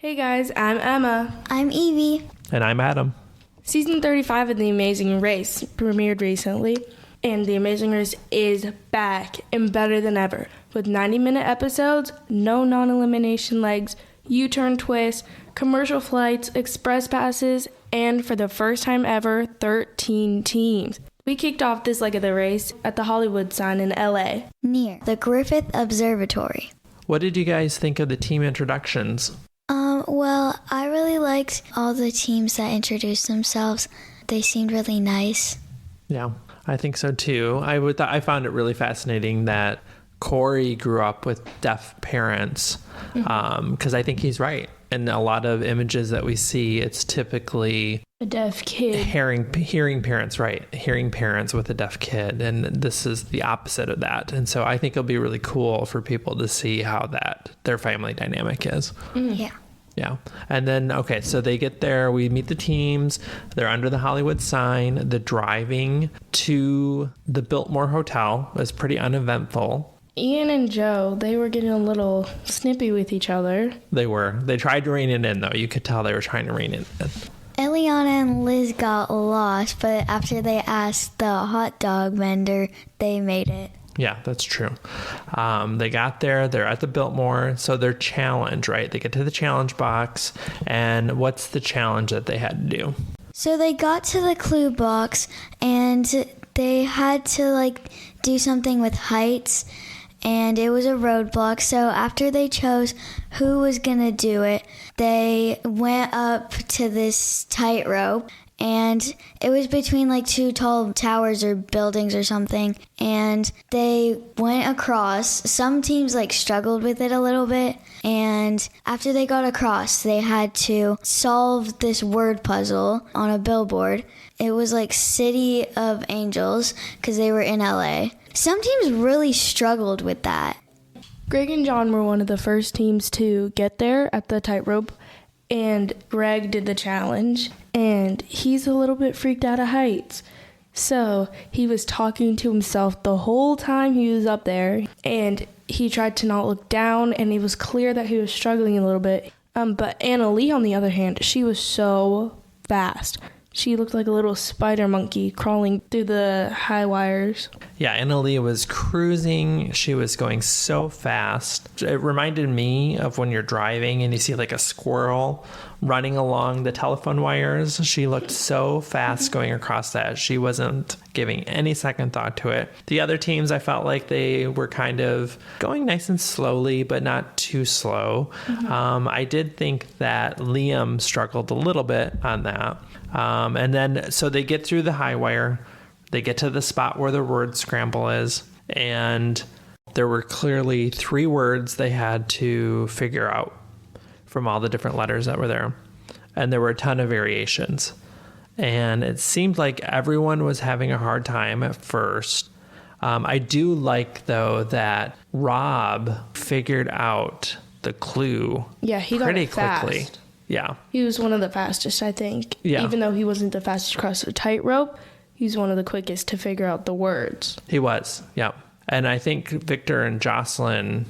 Hey guys, I'm Emma. I'm Evie. And I'm Adam. Season 35 of The Amazing Race premiered recently, and The Amazing Race is back and better than ever. With 90-minute episodes, no non-elimination legs, U-turn twists, commercial flights, express passes, and for the first time ever, 13 teams. We kicked off this leg of the race at the Hollywood sign in LA. Near the Griffith Observatory. What did you guys think of the team introductions? Well, I really liked all the teams that introduced themselves. They seemed really nice. Yeah, I think so too. I found it really fascinating that Corey grew up with deaf parents, because I think he's right. In a lot of images that we see, it's typically A deaf kid. hearing parents, right? Hearing parents with a deaf kid, and this is the opposite of that. And so I think it'll be really cool for people to see how their family dynamic is. Yeah. Yeah. And then, okay, so they get there, we meet the teams, they're under the Hollywood sign. The driving to the Biltmore Hotel was pretty uneventful. Ian and Joe, they were getting a little snippy with each other. They were. They tried to rein it in, though. You could tell they were trying to rein it in. Eliana and Liz got lost, but after they asked the hot dog vendor, they made it. Yeah, that's true. They got there, they're at the Biltmore, so their challenge, right? They get to the challenge box, and what's the challenge that they had to do? So they got to the clue box, and they had to, do something with heights, and it was a roadblock. So after they chose who was going to do it, they went up to this tightrope, and it was between two tall towers or buildings or something, and they went across. Some teams struggled with it a little bit, and after they got across, they had to solve this word puzzle on a billboard. It was City of Angels because they were in LA. Some teams really struggled with that. Greg and John were one of the first teams to get there at the tightrope, and Greg did the challenge, and he's a little bit freaked out of heights. So he was talking to himself the whole time he was up there, and he tried to not look down, and it was clear that he was struggling a little bit. But Anna Lee, on the other hand, she was so fast. She looked like a little spider monkey crawling through the high wires. Yeah, Anna Lee was cruising. She was going so fast. It reminded me of when you're driving and you see a squirrel running along the telephone wires. She looked so fast going across that. She wasn't giving any second thought to it. The other teams, I felt like they were kind of going nice and slowly, but not too slow. I did think that Liam struggled a little bit on that. And then, so they get through the high wire, they get to the spot where the word scramble is, and there were clearly 3 words they had to figure out from all the different letters that were there. And there were a ton of variations. And it seemed like everyone was having a hard time at first. I do like, though, that Rob figured out the clue He got pretty it fast. quickly. Yeah. He was one of the fastest, I think. Yeah. Even though he wasn't the fastest across the tightrope, he was one of the quickest to figure out the words. He was, yeah. And I think Victor and Jocelyn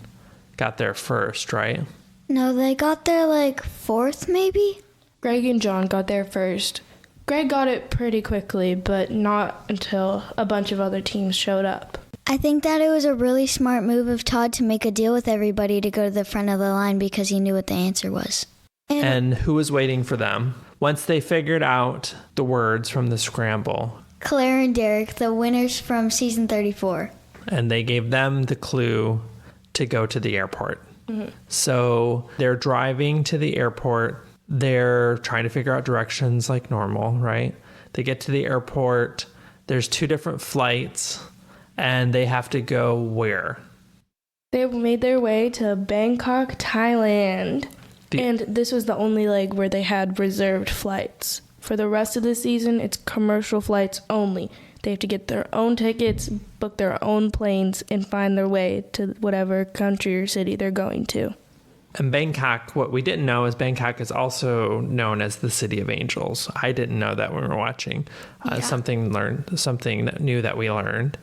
got there first, right? No, they got there 4th maybe? Greg and John got there first. Greg got it pretty quickly, but not until a bunch of other teams showed up. I think that it was a really smart move of Todd to make a deal with everybody to go to the front of the line because he knew what the answer was. And who was waiting for them? Once they figured out the words from the scramble. Claire and Derek, the winners from season 34. And they gave them the clue to go to the airport. So they're driving to the airport. They're trying to figure out directions like normal, right? They get to the airport. There's 2 different flights, and they have to go where? They made their way to Bangkok, Thailand. And this was the only leg where they had reserved flights. For the rest of the season, it's commercial flights only. They have to get their own tickets, book their own planes, and find their way to whatever country or city they're going to. And Bangkok, what we didn't know is Bangkok is also known as the City of Angels. I didn't know that when we were watching. Something new that we learned.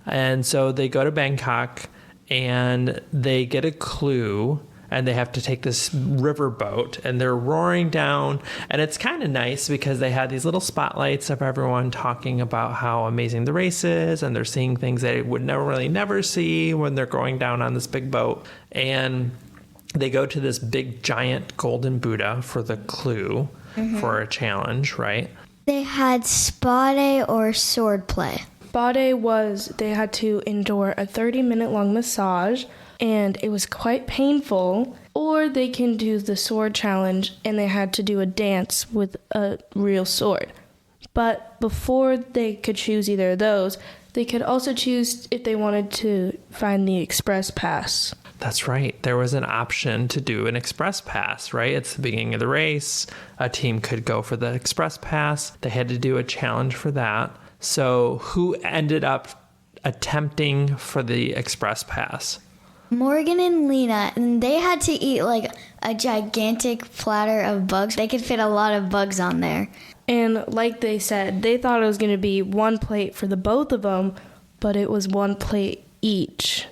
And so they go to Bangkok, and they get a clue and they have to take this river boat, and they're roaring down, and it's kind of nice because they had these little spotlights of everyone talking about how amazing the race is, and they're seeing things they would never see when they're going down on this big boat. And they go to this big giant golden Buddha for the clue for a challenge, right? They had spa day or sword play. Spa day was they had to endure a 30-minute long massage, and it was quite painful. Or they can do the sword challenge, and they had to do a dance with a real sword. But before they could choose either of those, they could also choose if they wanted to find the express pass. That's right. There was an option to do an express pass, right? It's the beginning of the race. A team could go for the express pass. They had to do a challenge for that. So who ended up attempting for the express pass? Morgan and Lena, and they had to eat like a gigantic platter of bugs. They could fit a lot of bugs on there. And like they said, they thought it was going to be one plate for the both of them, but it was one plate each.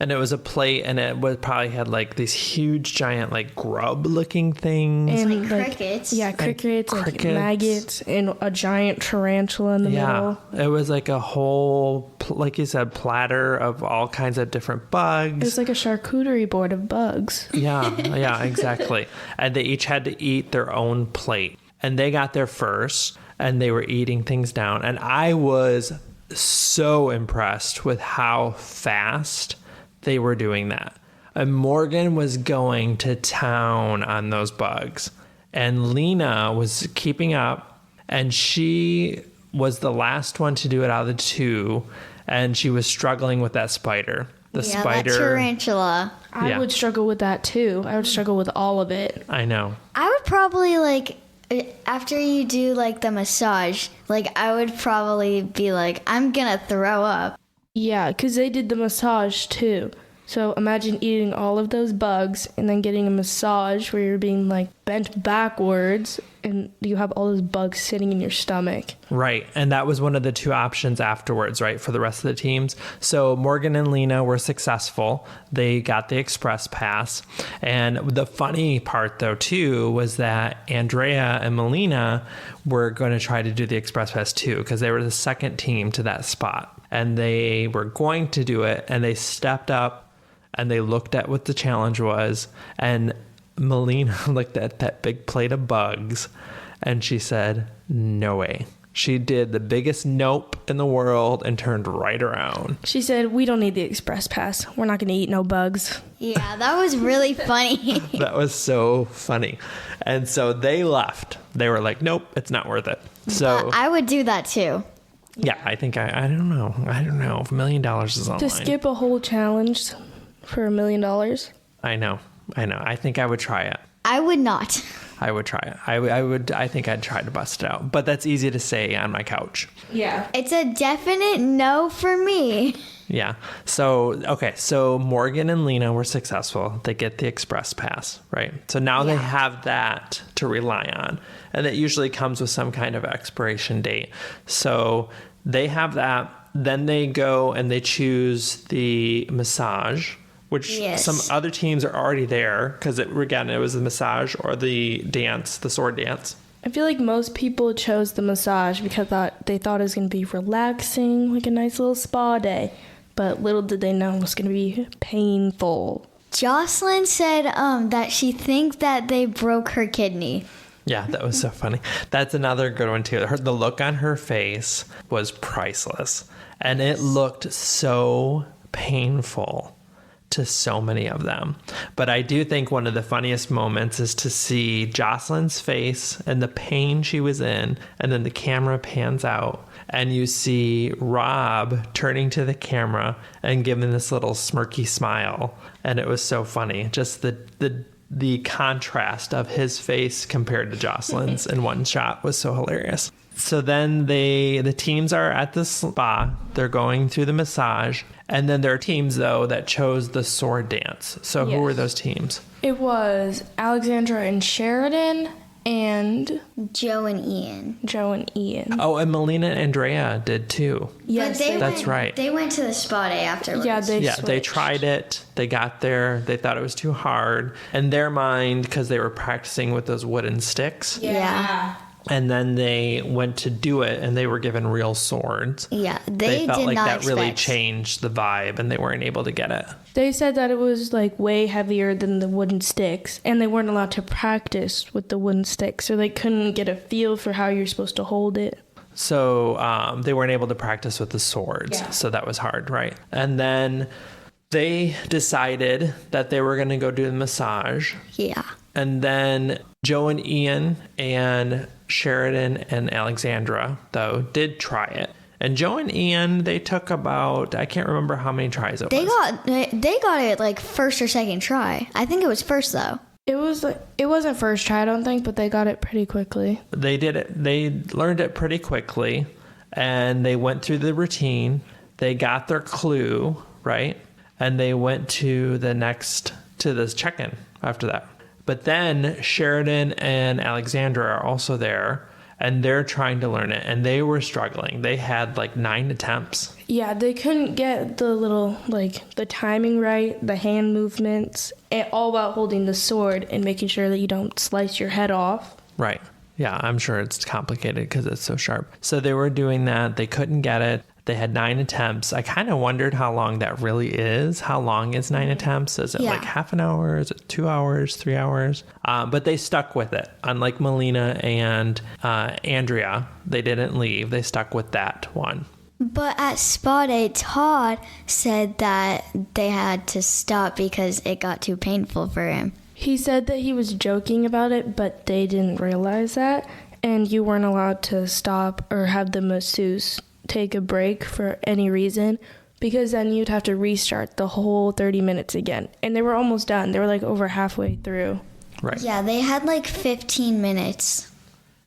And it was a plate, and it was probably had like these huge, giant, like grub-looking things. And like crickets. Yeah, crickets, like maggots, and a giant tarantula in the middle. It was like a whole, like you said, platter of all kinds of different bugs. It was like a charcuterie board of bugs. Yeah, exactly. And they each had to eat their own plate. And they got there first, and they were eating things down. And I was so impressed with how fast they were doing that. And Morgan was going to town on those bugs. And Lena was keeping up, and she was the last one to do it out of the two. And she was struggling with that spider. The spider. That tarantula. I would struggle with that too. I would struggle with all of it. I know. I would probably after you do like the massage, I would probably be like, I'm gonna throw up. Yeah, because they did the massage too. So imagine eating all of those bugs and then getting a massage where you're being bent backwards and you have all those bugs sitting in your stomach. Right. And that was one of the two options afterwards, right, for the rest of the teams. So Morgan and Lena were successful. They got the express pass. And the funny part, though, too, was that Andrea and Melina were going to try to do the express pass, too, because they were the second team to that spot. And they were going to do it, and they stepped up, and they looked at what the challenge was, and Melina looked at that big plate of bugs, and she said, no way. She did the biggest nope in the world and turned right around. She said, we don't need the express pass. We're not going to eat no bugs. Yeah, that was really funny. That was so funny. And so they left. They were like, nope, it's not worth it. So I would do that too. Yeah, I think I don't know. I don't know if $1 million is on to skip a whole challenge for $1 million. I know. I think I would try it. I would not. I would try it. I think I'd try to bust it out. But that's easy to say on my couch. Yeah. It's a definite no for me. Yeah. So Morgan and Lena were successful. They get the express pass, right? So now they have that to rely on. And it usually comes with some kind of expiration date. So they have that. Then they go and they choose the massage, which some other teams are already there because it was the massage or the dance, the sword dance. I feel like most people chose the massage because they thought it was going to be relaxing, like a nice little spa day. But little did they know it was going to be painful. Jocelyn said that she thinks that they broke her kidney. Yeah, that was so funny. That's another good one, too. The look on her face was priceless. And it looked so painful to so many of them. But I do think one of the funniest moments is to see Jocelyn's face and the pain she was in. And then the camera pans out and you see Rob turning to the camera and giving this little smirky smile. And it was so funny. Just the contrast of his face compared to Jocelyn's in one shot was so hilarious. So then the teams are at the spa. They're going through the massage. And then there are teams, though, that chose the sword dance. So who were those teams? It was Alexandra and Sheridan and Joe and Ian. Oh, and Melina and Andrea did too. Yes, that's right. They went to the spa day afterwards. Yeah, they They tried it. They got there. They thought it was too hard. In their mind, because they were practicing with those wooden sticks. Yeah. And then they went to do it, and they were given real swords. Yeah, They felt did like not that really expect. changed the vibe, and they weren't able to get it. They said that it was like way heavier than the wooden sticks, and they weren't allowed to practice with the wooden sticks, so they couldn't get a feel for how you're supposed to hold it. So they weren't able to practice with the swords. Yeah. So that was hard, right? And then they decided that they were going to go do the massage. Yeah. And then Joe and Ian and Sheridan and Alexandra, though, did try it. And Joe and Ian, they took about, I can't remember how many tries it was. They got it like first or second try. I think it was first though. It wasn't first try, I don't think, but they got it pretty quickly. They did it. They learned it pretty quickly, and they went through the routine. They got their clue, right? And they went to this check-in after that. But then Sheridan and Alexandra are also there, and they're trying to learn it, and they were struggling. They had like 9 attempts. Yeah, they couldn't get the little, like, the timing right, the hand movements, and all while holding the sword and making sure that you don't slice your head off. Right. Yeah, I'm sure it's complicated because it's so sharp. So they were doing that. They couldn't get it. They had 9 attempts. I kind of wondered how long that really is. How long is 9 attempts? Is it like half an hour? Is it 2 hours, 3 hours? But they stuck with it. Unlike Melina and Andrea, they didn't leave. They stuck with that one. But at spa day, Todd said that they had to stop because it got too painful for him. He said that he was joking about it, but they didn't realize that, and you weren't allowed to stop or have the masseuse take a break for any reason, because then you'd have to restart the whole 30 minutes again. And they were almost done. They were like over halfway through. Right. Yeah, they had like 15 minutes.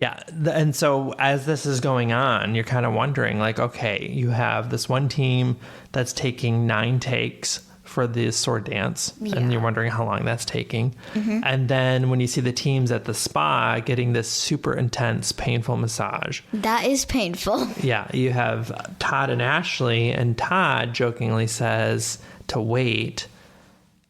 Yeah. And so as this is going on, you're kind of wondering, like, okay, you have this one team that's taking 9 takes for the sword dance, and you're wondering how long that's taking. And then when you see the teams at the spa getting this super intense, painful massage. That is painful. Yeah, you have Todd and Ashley, and Todd jokingly says to wait.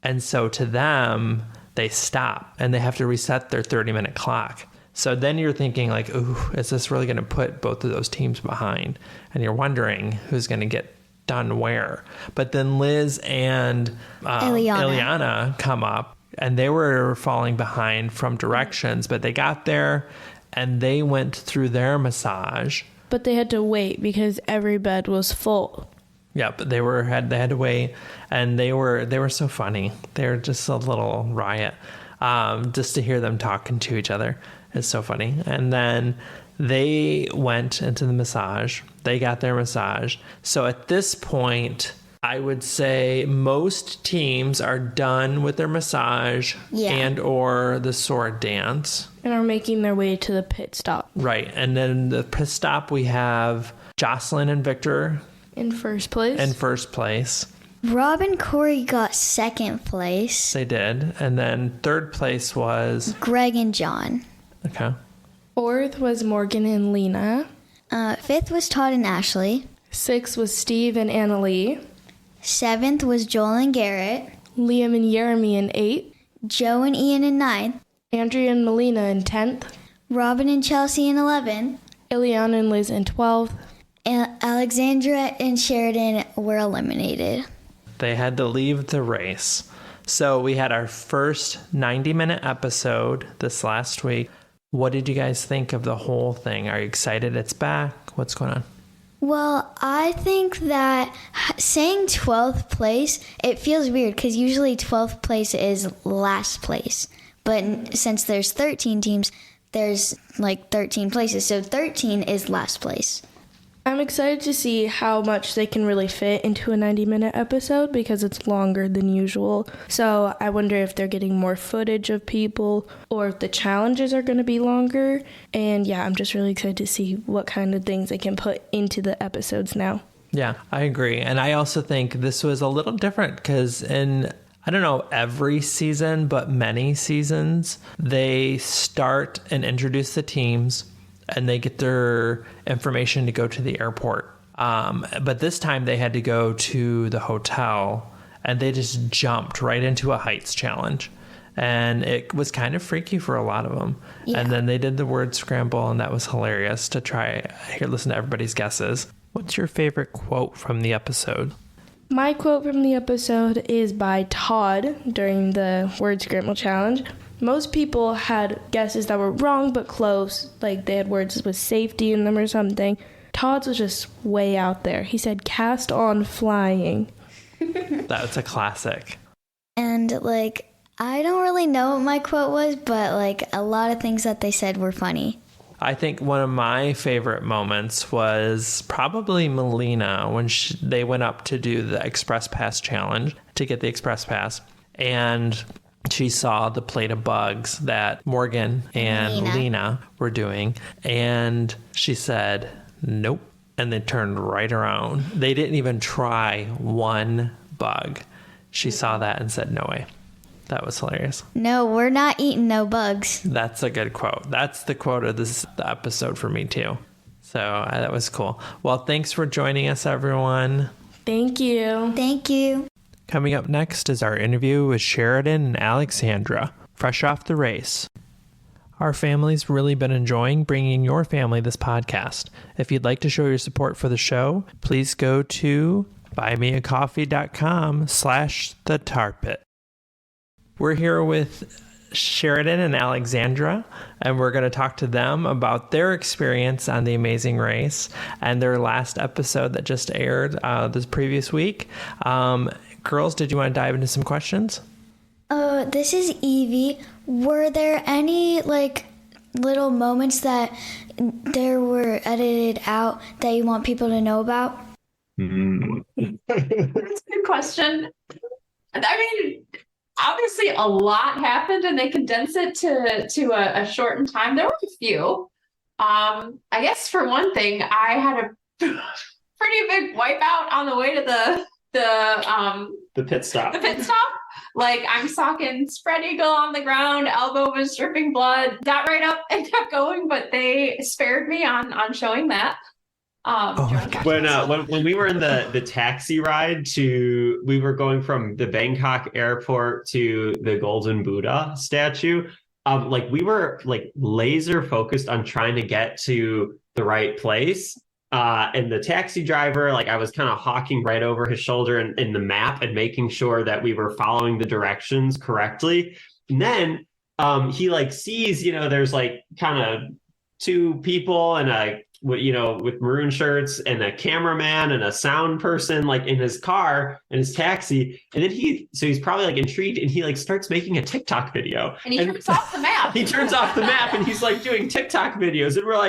And so to them, they stop, and they have to reset their 30-minute clock. So then you're thinking like, ooh, is this really going to put both of those teams behind? And you're wondering who's going to get done where. But then Liz and Ileana come up, and they were falling behind from directions, but they got there and they went through their massage. But they had to wait because every bed was full. Yeah, but they had to wait, and they were so funny. They were just a little riot. Just to hear them talking to each other is so funny. And then they went into the massage. They got their massage. So at this point, I would say most teams are done with their massage and or the sword dance. And are making their way to the pit stop. Right. And then the pit stop, we have Jocelyn and Victor. In first place. Rob and Corey got second place. They did. And then third place was Greg and John. Okay. Fourth was Morgan and Lena. Fifth was Todd and Ashley. Sixth was Steve and Annalie. Seventh was Joel and Garrett. Liam and Jeremy in 8th. Joe and Ian in 9th. Andrea and Melina in 10th. Robin and Chelsea in 11th. Ileana and Liz in 12th. And Alexandra and Sheridan were eliminated. They had to leave the race. So we had our first 90-minute episode this last week. What did you guys think of the whole thing? Are you excited it's back? What's going on? Well, I think that saying 12th place, it feels weird because usually 12th place is last place. But since there's 13 teams, there's like 13 places. So 13 is last place. I'm excited to see how much they can really fit into a 90-minute episode because it's longer than usual. So I wonder if they're getting more footage of people or if the challenges are going to be longer. And yeah, I'm just really excited to see what kind of things they can put into the episodes now. Yeah, I agree. And I also think this was a little different because in I don't know every season, but many seasons, they start and introduce the teams and they get their information to go to the airport. But this time they had to go to the hotel and they just jumped right into a heights challenge. And it was kind of freaky for a lot of them. Yeah. And then they did the word scramble, and that was hilarious to listen to everybody's guesses. What's your favorite quote from the episode? My quote from the episode is by Todd during the word scramble challenge. Most people had guesses that were wrong but close, like they had words with safety in them or something. Todd's was just way out there. He said, "Cast on flying." That's a classic. And I don't really know what my quote was, but a lot of things that they said were funny. I think one of my favorite moments was probably Melina when they went up to do the Express Pass challenge to get the Express Pass. And she saw the plate of bugs that Morgan and Lena were doing. And she said, "Nope." And they turned right around. They didn't even try one bug. She saw that and said, "No way." That was hilarious. No, we're not eating no bugs. That's a good quote. That's the quote of the episode for me, too. So that was cool. Well, thanks for joining us, everyone. Thank you. Thank you. Coming up next is our interview with Sheridan and Alexandra, fresh off the race. Our family's really been enjoying bringing your family this podcast. If you'd like to show your support for the show, please go to buymeacoffee.com/thetarpit. We're here with Sheridan and Alexandra, and we're going to talk to them about their experience on The Amazing Race and their last episode that just aired this previous week. Girls, did you want to dive into some questions? This is Evie. Were there any little moments that there were edited out that you want people to know about? That's a good question. I mean, obviously a lot happened and they condensed it to a shortened time. There were a few. I guess for one thing, I had a pretty big wipeout on the way to the pit stop. The pit stop. I'm socking spread eagle on the ground, elbow was dripping blood, got right up and kept going, but they spared me on showing that. When we were in the taxi ride we were going from the Bangkok airport to the Golden Buddha statue. We were laser focused on trying to get to the right place. And the taxi driver, I was kind of hawking right over his shoulder in the map and making sure that we were following the directions correctly. And then he sees, there's kind of two people and with maroon shirts and a cameraman and a sound person in his car in his taxi, and then he's probably intrigued and he starts making a TikTok video and he turns off the map. He turns off the map and he's doing TikTok videos, and we're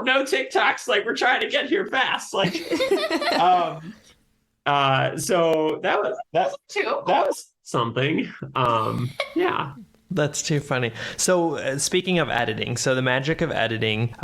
no TikToks, we're trying to get here fast, so that was something. Yeah. That's too funny. So speaking of editing, so the magic of editing,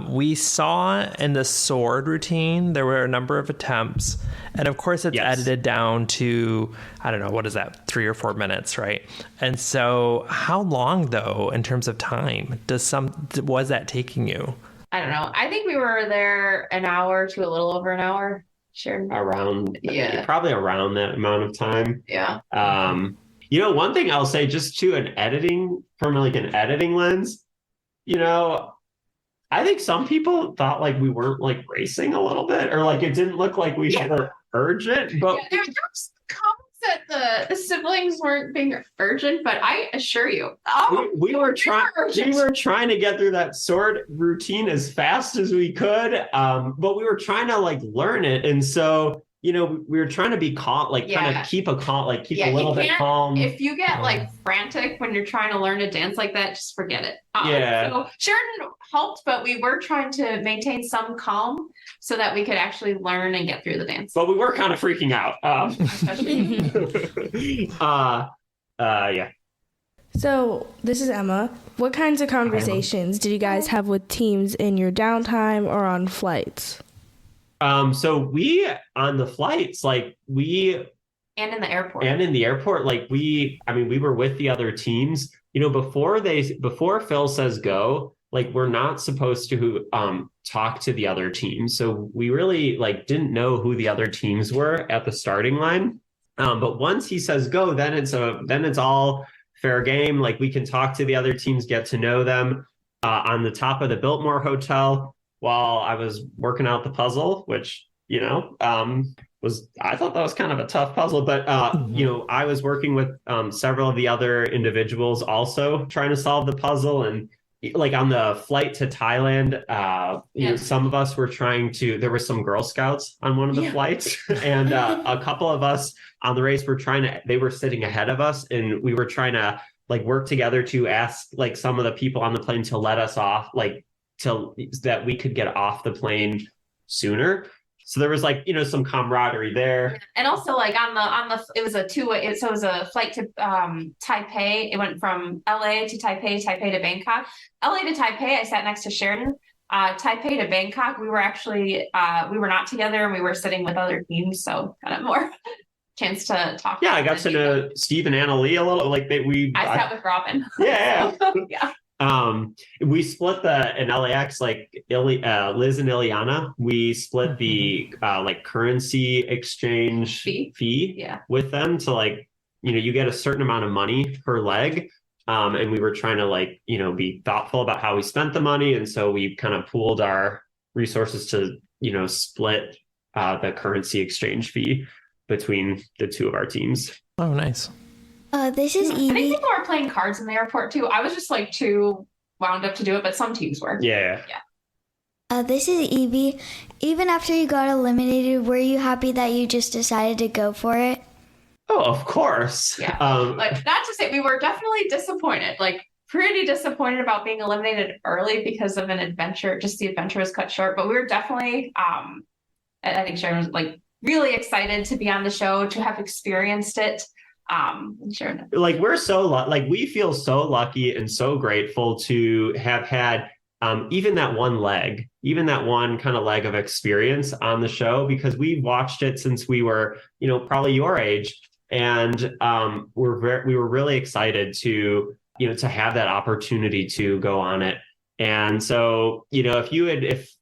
we saw in the sword routine, there were a number of attempts. And of course, it's edited down to, I don't know, what is that, 3 or 4 minutes, right? And so how long, though, in terms of time, was that taking you? I don't know. I think we were there an hour to a little over an hour. Sure. Probably around that amount of time. Yeah. One thing I'll say just to an editing lens, I think some people thought we weren't racing a little bit, or it didn't look like we were urgent. But there was comments that the siblings weren't being urgent, but I assure you, we were trying to get through that sword routine as fast as we could, but we were trying to learn it, and so. We were trying to be calm, trying to keep a little bit calm. If you get frantic when you're trying to learn to dance like that, just forget it. So Sheridan helped, but we were trying to maintain some calm so that we could actually learn and get through the dance. But we were kind of freaking out. Yeah. So this is Emma. What kinds of conversations did you guys have with teams in your downtime or on flights? So we, on the flights, we And in the airport. And in the airport, like we were with the other teams, before Phil says go, like we're not supposed to talk to the other teams. So we really like didn't know who the other teams were at the starting line. But once he says go, then it's all fair game. Like we can talk to the other teams, get to know them on the top of the Biltmore Hotel while I was working out the puzzle, which, I thought that was kind of a tough puzzle, but I was working with several of the other individuals also trying to solve the puzzle. And like on the flight to Thailand, some of us were there were some Girl Scouts on one of the flights, and a couple of us on the race they were sitting ahead of us, and we were trying to like work together to ask like some of the people on the plane to let us off, like that we could get off the plane sooner. So there was like, some camaraderie there. And also like it was a two-way, so it was a flight to Taipei. It went from LA to Taipei, Taipei to Bangkok. LA to Taipei, I sat next to Sheridan. Taipei to Bangkok, we were actually, we were not together, and we were sitting with other teams. So kind of more chance to talk. Yeah, I got to know Steve and Anna Lee a little, like I sat with Robin. Yeah. Yeah. We split in LAX, like Liz and Ileana, we split the like currency exchange fee with them to like, you get a certain amount of money per leg. And we were trying to like, be thoughtful about how we spent the money. And so we kind of pooled our resources to, split the currency exchange fee between the two of our teams. Oh, nice. This is Evie. I think people were playing cards in the airport too. I was just like too wound up to do it, but some teams were. Yeah. This is Evie. Even after you got eliminated, were you happy that you just decided to go for it? Oh, of course. Yeah. Like not to say we were definitely disappointed, like pretty disappointed about being eliminated early because of an adventure. Just the adventure was cut short, but we were definitely, I think Sharon was like really excited to be on the show, to have experienced it. Sure. Like we're we feel so lucky and so grateful to have had even that one kind of leg of experience on the show, because we watched it since we were, probably your age, and we were really excited to have that opportunity to go on it. And so if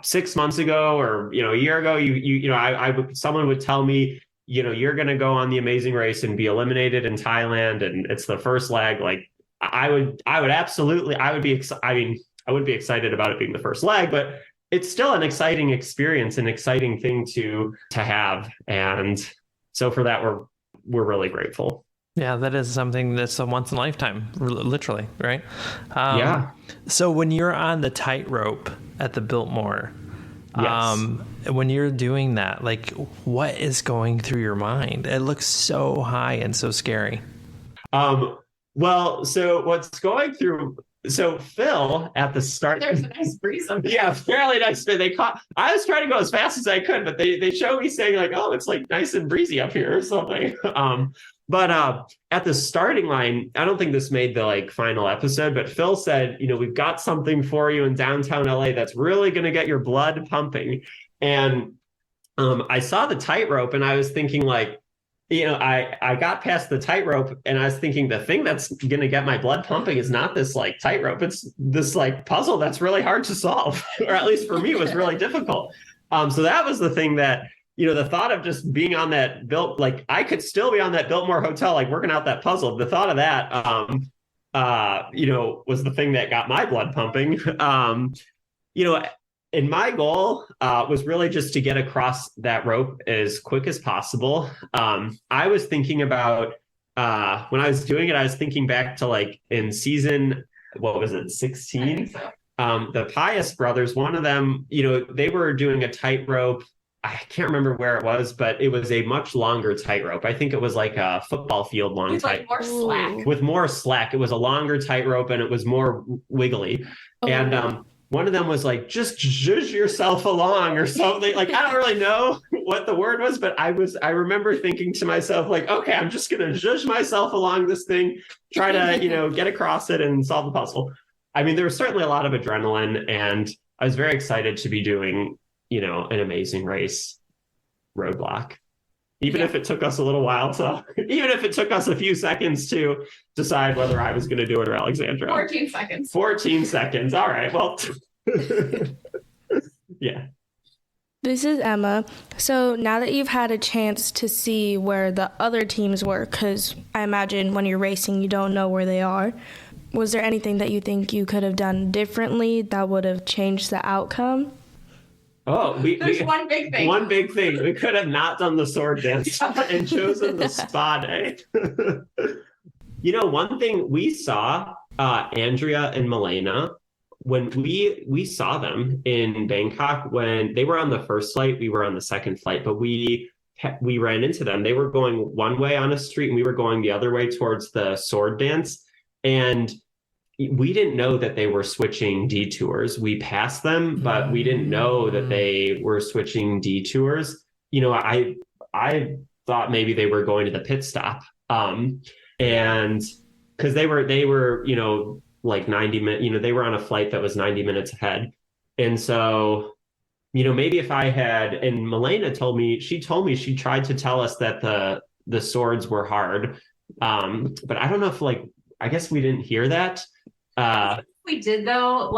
6 months ago or a year ago, someone would tell me, you're going to go on The Amazing Race and be eliminated in Thailand, and it's the first leg. Like I wouldn't be excited about it being the first leg, but it's still an exciting experience, an exciting thing to have. And so for that, we're really grateful. Yeah, that is something that's a once in a lifetime, literally, right? Yeah. So when you're on the tightrope at the Biltmore, yes. When you're doing that, like what is going through your mind? It looks so high and so scary. Well, so what's going through? So Phil at the start, there's a nice breeze. Yeah, fairly nice. I was trying to go as fast as I could, but they showed me saying like, oh, it's like nice and breezy up here or something. But at the starting line, I don't think this made the like final episode, but Phil said, we've got something for you in downtown LA that's really going to get your blood pumping. And I saw the tightrope and I was thinking like, I got past the tightrope and I was thinking the thing that's going to get my blood pumping is not this like tightrope. It's this like puzzle that's really hard to solve, or at least for me, was really difficult. So that was the thing that, the thought of just being on that like I could still be on that Biltmore Hotel, like working out that puzzle. The thought of that, was the thing that got my blood pumping. And my goal was really just to get across that rope as quick as possible. I was thinking about when I was doing it, I was thinking back to like in season, what was it, 16? The Pius brothers, one of them, they were doing a tightrope. I can't remember where it was, but it was a much longer tightrope. I think it was like a football field long tight. More slack. With more slack. It was a longer tightrope and it was more wiggly. Oh. And one of them was like, just zhuzh yourself along or something. Like, I don't really know what the word was, but I remember thinking to myself, like, okay, I'm just going to zhuzh myself along this thing, try to, get across it and solve the puzzle. I mean, there was certainly a lot of adrenaline, and I was very excited to be doing, an amazing race roadblock. Even if it took us a little while even if it took us a few seconds to decide whether I was going to do it or Alexandra. 14 seconds. 14 seconds. All right. Well, yeah. This is Emma. So now that you've had a chance to see where the other teams were, because I imagine when you're racing, you don't know where they are, was there anything that you think you could have done differently that would have changed the outcome? Oh, There's one big thing. One big thing. We could have not done the sword dance and chosen the spa day. One thing we saw, Andrea and Milena, when we saw them in Bangkok, when they were on the first flight, we were on the second flight, but we ran into them. They were going one way on a street and we were going the other way towards the sword dance. And we didn't know that they were switching detours. We passed them, but we didn't know that they were switching detours. I thought maybe they were going to the pit stop. And because they were, like 90 minutes, they were on a flight that was 90 minutes ahead. And so, maybe if I had, and Milena told me she tried to tell us that the swords were hard. But I don't know if I guess we didn't hear that. We did though,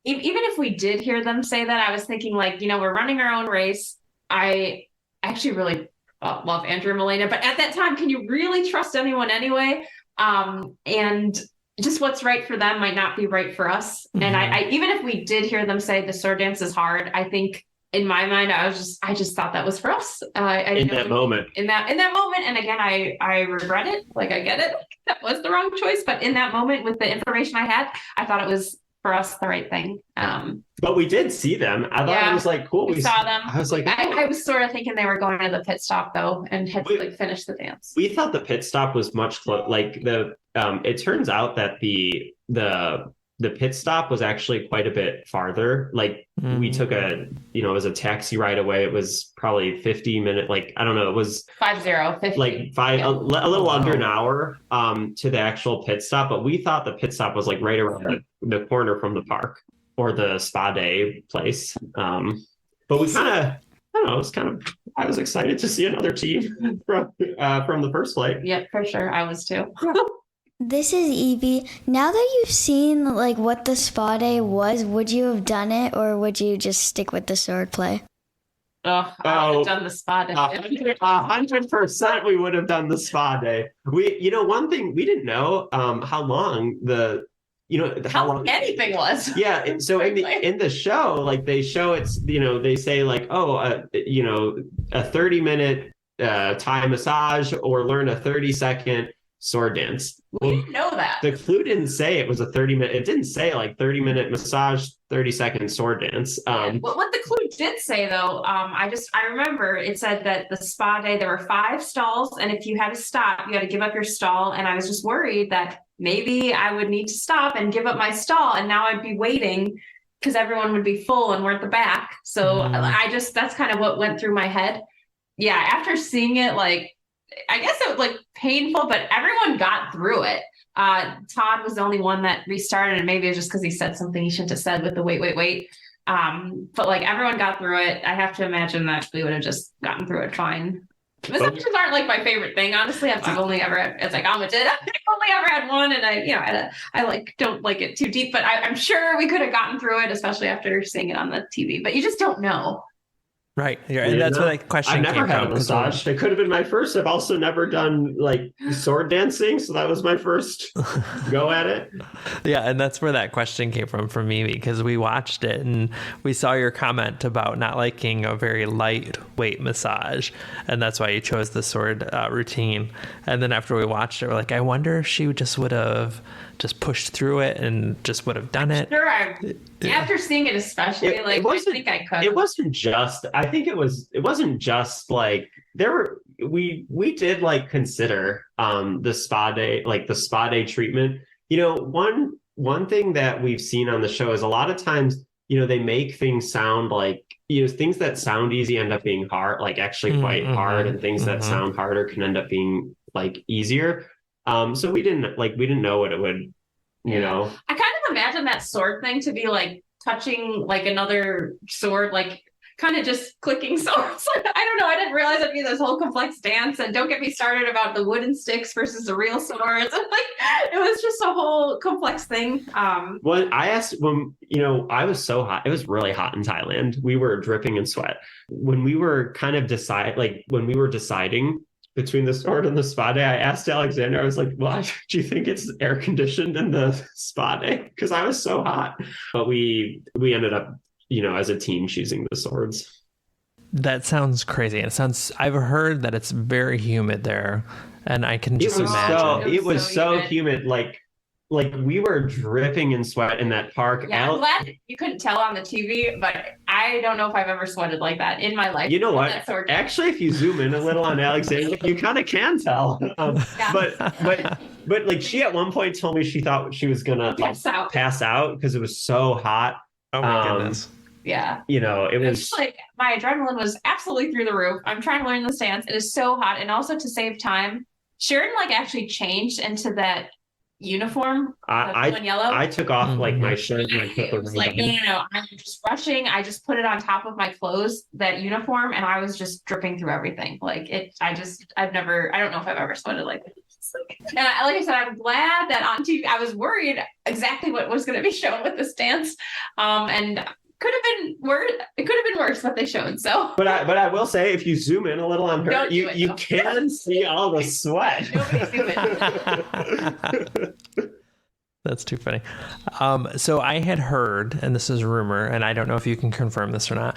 even if we did hear them say that, I was thinking we're running our own race. I actually really love Andrew and Milena, but at that time, can you really trust anyone anyway? And just what's right for them might not be right for us. Mm-hmm. And I even if we did hear them say the sword dance is hard, I think in my mind, I just thought that was for us. In that moment. And again, I regret it. I get it. That was the wrong choice. But in that moment, with the information I had, I thought it was for us the right thing. But we did see them. I thought it was cool. We saw them. I was like, I was sort of thinking they were going to the pit stop though, and had to finish the dance. We thought the pit stop was much it turns out that the pit stop was actually quite a bit farther. We took it was a taxi ride away. It was probably 50 minutes. I don't know. It was 50. A little under an hour to the actual pit stop. But we thought the pit stop was right around the corner from the park or the spa day place. But we I don't know. I was excited to see another team from the first flight. Yep, for sure. I was too. This is Evie. Now that you've seen what the spa day was, would you have done it or would you just stick with the sword play? I would have done the spa day. 100% we would have done the spa day. One thing we didn't know how long how long anything was. Yeah. So in the show, they show it's, they say a 30-minute Thai massage or learn a 30-second sword dance. We didn't know that. The clue didn't say it was a 30-minute. It didn't say 30-minute massage, 30-second sword dance. What the clue did say though, I remember it said that the spa day there were 5 stalls, and if you had to stop, you had to give up your stall. And I was just worried that maybe I would need to stop and give up my stall, and now I'd be waiting because everyone would be full and we're at the back. So that's kind of what went through my head. Yeah, after seeing it, I guess it was painful, but everyone got through it. Todd was the only one that restarted, and maybe it was just because he said something he shouldn't have said with the wait. But everyone got through it. I have to imagine that we would have just gotten through it fine. Massages aren't my favorite thing, honestly. I've only ever had, as Alma did, I've only ever had one, and I don't like it too deep. But I'm sure we could have gotten through it, especially after seeing it on the TV. But you just don't know. Right. Yeah, and that's where that question came from. I've never had a massage. It could have been my first. I've also never done sword dancing, so that was my first go at it. Yeah, and that's where that question came from for me, because we watched it and we saw your comment about not liking a very lightweight massage, and that's why you chose the sword routine. And then after we watched it, we're I wonder if she just would have just pushed through it and just would have done it. Sure, after seeing it, especially I think I could. It wasn't just. I think it wasn't just there were. We did consider the spa day, the spa day treatment. One thing that we've seen on the show is a lot of times they make things sound things that sound easy end up being hard, actually quite hard, and things that sound harder can end up being easier. So we didn't know what it would, I kind of imagine that sword thing to be touching another sword, kind of just clicking swords. I don't know. I didn't realize it'd be this whole complex dance. And don't get me started about the wooden sticks versus the real swords. It was just a whole complex thing. Well, I asked when, I was so hot. It was really hot in Thailand. We were dripping in sweat. When we were when we were deciding between the sword and the spa day, I asked Alexandra, I was like, well, do you think it's air conditioned in the spa day? Because I was so hot. But we ended up, as a team choosing the swords. That sounds crazy. I've heard that it's very humid there, and I can just imagine. It was so humid. Like we were dripping in sweat in that park. Yeah, I'm glad you couldn't tell on the TV, but I don't know if I've ever sweated like that in my life. You know what? Actually, if you zoom in a little on Alexandra, you kind of can tell. But like she at one point told me she thought she was gonna pass out because it was so hot. Oh my goodness. Yeah. It was like my adrenaline was absolutely through the roof. I'm trying to learn the stance. It is so hot. And also to save time, Sheridan actually changed into that uniform, blue and yellow. I took off my shirt and I put the ring on. No, I'm just rushing. I just put it on top of my clothes, that uniform, and I was just dripping through everything. I don't know if I've ever sweated like that. And like I said, I'm glad that on TV, I was worried exactly what was going to be shown with this dance. And could have been worse. It could have been worse what they showed. So, but I will say, if you zoom in a little on her, you can see all the sweat. Nobody zoom in. That's too funny. So I had heard, and this is a rumor, and I don't know if you can confirm this or not,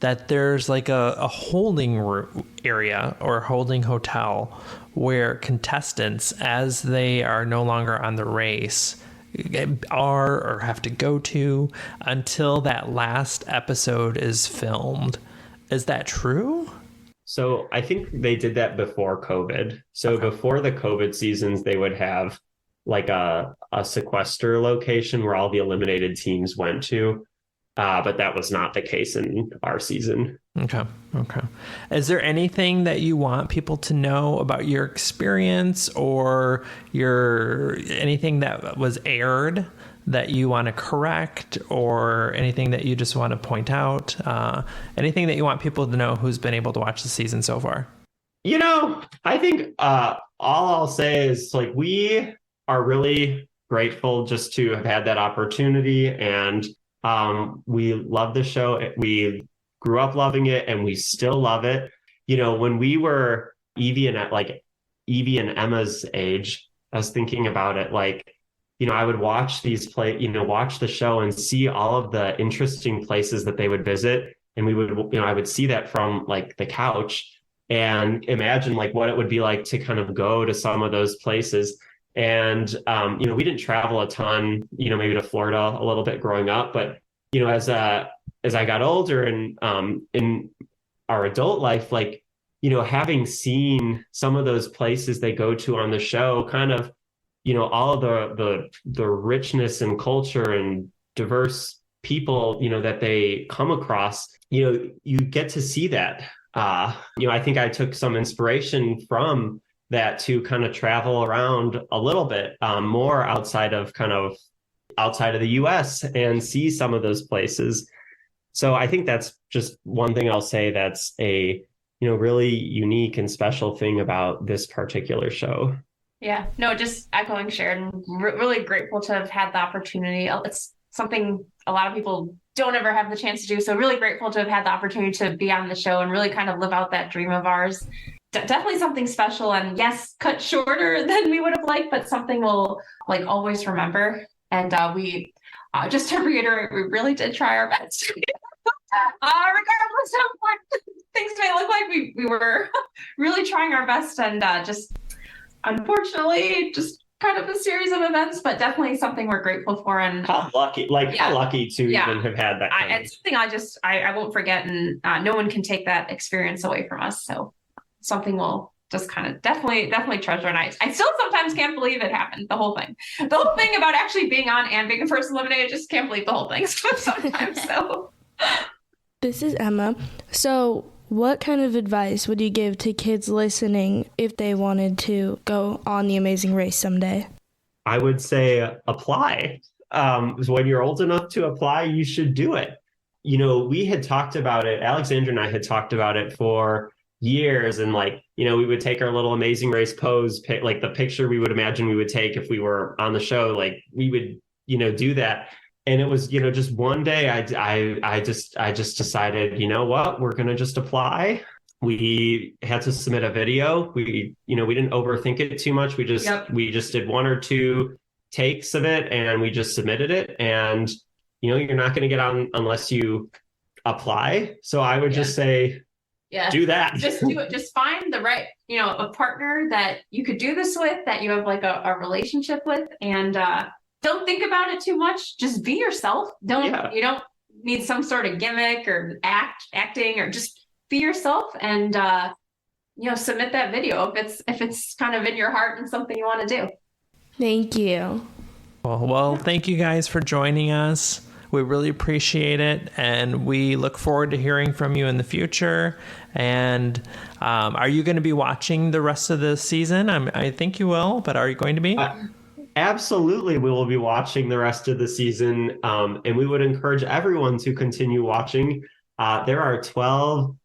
that there's like a holding room area or holding hotel where contestants, as they are no longer on the race, are or have to go to until that last episode is filmed. Is that true? So I think they did that before COVID. So before the COVID seasons, they would have like a sequester location where all the eliminated teams went to. But that was not the case in our season. Okay. Is there anything that you want people to know about your experience or anything that was aired that you want to correct, or anything that you just want to point out? Anything that you want people to know who's been able to watch the season so far? I think all I'll say is we are really grateful just to have had that opportunity, and we love the show. We grew up loving it, and we still love it. When we were Evie and Emma's age, I was thinking about it. I would watch watch the show and see all of the interesting places that they would visit. And I would see that from the couch and imagine what it would be like to kind of go to some of those places. And, we didn't travel a ton, maybe to Florida a little bit growing up, but, as I got older and, in our adult life, having seen some of those places they go to on the show, kind of, all of the richness and culture and diverse people, that they come across, you get to see that. I think I took some inspiration from that to kind of travel around a little bit more outside of the US and see some of those places. So I think that's just one thing I'll say that's a really unique and special thing about this particular show. Yeah, no, just echoing Sheridan, really grateful to have had the opportunity. It's something a lot of people don't ever have the chance to do. So really grateful to have had the opportunity to be on the show and really kind of live out that dream of ours. Definitely something special, and yes, cut shorter than we would have liked, but something we'll always remember. And we just to reiterate, we really did try our best. Regardless of what things may look like, we were really trying our best, and just unfortunately just kind of a series of events, but definitely something we're grateful for. And how lucky to even have had that. It's something I won't forget, and no one can take that experience away from us. So something we'll just kind of definitely treasure. And I still sometimes can't believe it happened. The whole thing about actually being on and being first eliminated, just can't believe the whole thing sometimes. So this is Emma. So what kind of advice would you give to kids listening if they wanted to go on The Amazing Race someday? I would say apply. When you're old enough to apply, you should do it. we had talked about it. Alexandra and I had talked about it for years. And like, we would take our little Amazing Race pose, like the picture we would imagine we would take if we were on the show, like we would, do that. And it was, just one day I just decided, you know what, we're going to just apply. We had to submit a video. We didn't overthink it too much. We just did 1 or 2 takes of it and we just submitted it. And, you're not going to get on unless you apply. So I would just say, do that. Just do it. Just find the right, a partner that you could do this with, that you have like a relationship with, and don't think about it too much. Just be yourself. You don't need some sort of gimmick or acting, or just be yourself and submit that video if it's kind of in your heart and something you want to do. Thank you. Well, thank you guys for joining us. We really appreciate it, and we look forward to hearing from you in the future. And are you going to be watching the rest of the season? I think you will, but are you going to be? Absolutely, we will be watching the rest of the season, and we would encourage everyone to continue watching. There are 12,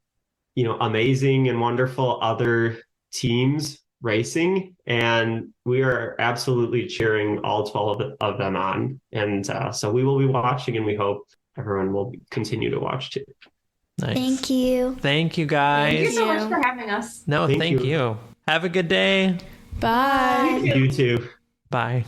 amazing and wonderful other teams racing, and we are absolutely cheering all 12 of them on. And so we will be watching, and we hope everyone will continue to watch too. Nice. Thank you. Thank you, guys. Thank you so much for having us. No, thank you. Have a good day. Bye. You too. Bye.